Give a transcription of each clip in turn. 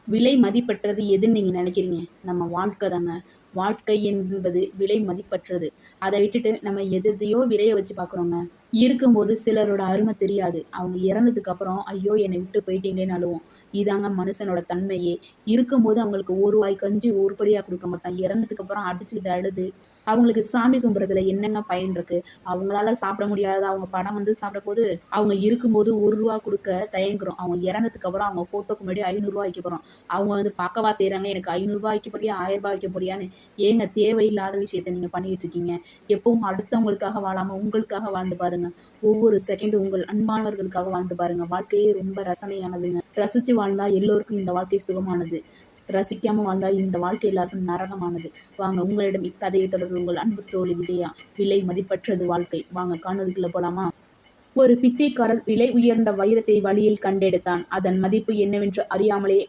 விலை மதிப்பற்றது எதுன்னு நீங்க நினைக்கிறீங்க? நம்ம வாழ்க்கை தாங்க. வாழ்க்கை என்பது விலை மதிப்பற்றது. அத விட்டுட்டு நம்ம எதையோ விலைய வச்சு பார்க்குறோங்க. இருக்கும்போது சிலரோட அருமை தெரியாது. அவங்க இறந்ததுக்கு அப்புறம், "ஐயோ! என்னை விட்டு போயிட்டீங்களேன்னு" அழுவோம். இதாங்க மனுஷனோட தன்மையே. இருக்கும்போது அவங்களுக்கு ஒரு வாய் கஞ்சி உருப்படியா குடுக்க மாட்டான். இறந்ததுக்கு அப்புறம் அடிச்சுக்கிட்டு அழுது, அவங்களுக்கு சாமி கும்பிடுறதுல என்னங்க பயன் இருக்கு? அவங்களால சாப்பிட முடியாத அவங்க படம் வந்து சாப்பிட போது, அவங்க இருக்கும்போது ரூ. 1 குடுக்க தயங்குறோம். அவங்க இறந்ததுக்கு அப்புறம் அவங்க ஃபோட்டோக்கு முன்னாடி ரூ. 500 வைக்க போறோம். அவங்க வந்து பார்க்கவா செய்றாங்க, எனக்கு ரூ. 500 வைக்க போறியா? ரூ. 1000 வைக்க போறியான்னு. ஏங்க தேவையில்லாத விஷயத்த நீங்க பண்ணிட்டு இருக்கீங்க. எப்பவும் அடுத்தவங்களுக்காக வாழாம உங்களுக்காக வாழ்ந்து பாருங்க. ஒவ்வொரு செகண்டும் உங்கள் அன்பானவர்களுக்காக வாழ்ந்து பாருங்க. வாழ்க்கையே ரொம்ப ரசனையானதுங்க. ரசிச்சு வாழ்ந்தா எல்லோருக்கும் இந்த வாழ்க்கை சுகமானது. ரசிக்காம வாழ்ந்தா இந்த வாழ்க்கை எல்லாருக்கும் நரகமானது. வாங்க உங்களிடம் இக்கதையை தொடர்ந்து உங்கள் அன்பு தோழி விஜயா. விலை மதிப்பற்றது வாழ்க்கை. வாங்க காணொளிக்குள்ள போலாமா? ஒரு பிச்சைக்காரன் விலை உயர்ந்த வைரத்தை வழியில் கண்டெடுத்தான். அதன் மதிப்பு என்னவென்று அறியாமலே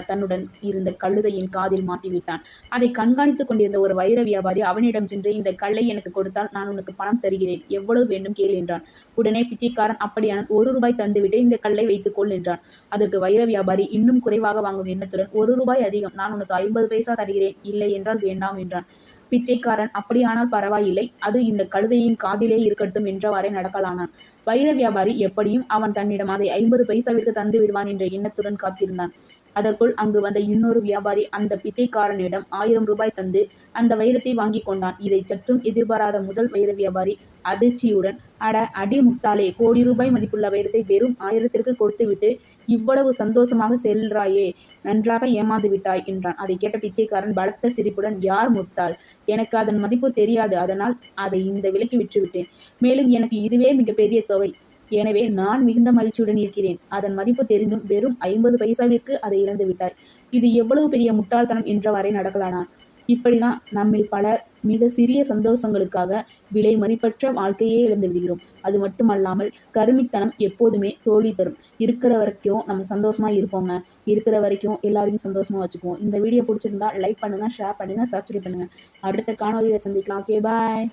தன்னுடன் இருந்த கழுதையின் காதில் மாட்டிவிட்டான். அதை கண்காணித்துக் கொண்டிருந்த ஒரு வைர வியாபாரி அவனிடம் சென்று, "இந்த கல்லை எனக்கு கொடுத்தால் நான் உனக்கு பணம் தருகிறேன். எவ்வளவு வேண்டும் கேள்" என்றான். உடனே பிச்சைக்காரன், "அப்படியானால் ரூ. 1 தந்துவிட்டு இந்த கல்லை வைத்துக்கொள்" என்றான். அதற்கு வைர வியாபாரி இன்னும் குறைவாக வாங்கும் எண்ணத்துடன், "ரூ. 1 அதிகம். நான் உனக்கு 50 பைசா தருகிறேன். இல்லை என்றால் வேண்டாம்" என்றான். பிச்சைக்காரன், "அப்படியானால் பரவாயில்லை. அது இந்த கழுதையின் காதிலே இருக்கட்டும்" என்றவாறே நடக்கலானான். வைர வியாபாரி எப்படியும் அவன் தன்னிடம் அதை 50 பைசாவிற்கு தந்து விடுவான் என்ற எண்ணத்துடன் காத்திருந்தான். அதற்குள் அங்கு வந்த இன்னொரு வியாபாரி அந்த பிச்சைக்காரனிடம் ரூ. 1000 தந்து அந்த வைரத்தை வாங்கிக் கொண்டான். இதைச் சற்றும் எதிர்பாராத முதல் வைர வியாபாரி அதிர்ச்சியுடன், "அட அடி முட்டாளே, கோடி ரூபாய் மதிப்புள்ள வைரத்தை வெறும் 1000க்கு கொடுத்துவிட்டு இவ்வளவு சந்தோஷமாக செல்றாயே, நன்றாக ஏமாந்து விட்டாய்" என்றான். அதைக் கேட்ட பிச்சைக்காரன் பலத்த சிரிப்புடன், "யார் முட்டாள்? எனக்கு அதன் மதிப்பு தெரியாது. அதனால் அதை இந்த விலைக்கு விற்றுவிட்டேன். மேலும் எனக்கு இதுவே மிகப்பெரிய தொகை. எனவே நான் மிகுந்த மகிழ்ச்சியுடன் இருக்கிறேன். அதன் மதிப்பு தெரிந்தும் வெறும் 50 பைசாவிற்கு அதை இழந்து விட்டாய். இது எவ்வளவு பெரிய முட்டாள்தனம்" என்றவாறே நடக்கலானான். இப்படிதான் நம்மில் பலர் மிக சிறிய சந்தோஷங்களுக்காக விலை மதிப்பற்ற வாழ்க்கையே இழந்து விடுகிறோம். அது மட்டுமல்லாமல் கருமித்தனம் எப்போதுமே தோல்வி தரும். இருக்கிற வரைக்கும் நம்ம சந்தோஷமா இருப்போங்க. இருக்கிற வரைக்கும் எல்லாரையும் சந்தோஷமா வச்சுக்குவோம். இந்த வீடியோ பிடிச்சிருந்தா லைக் பண்ணுங்க, ஷேர் பண்ணுங்க, சப்ஸ்கிரைப் பண்ணுங்க. அடுத்த காணொளியில சந்திக்கலாம். ஓகே, பாய்.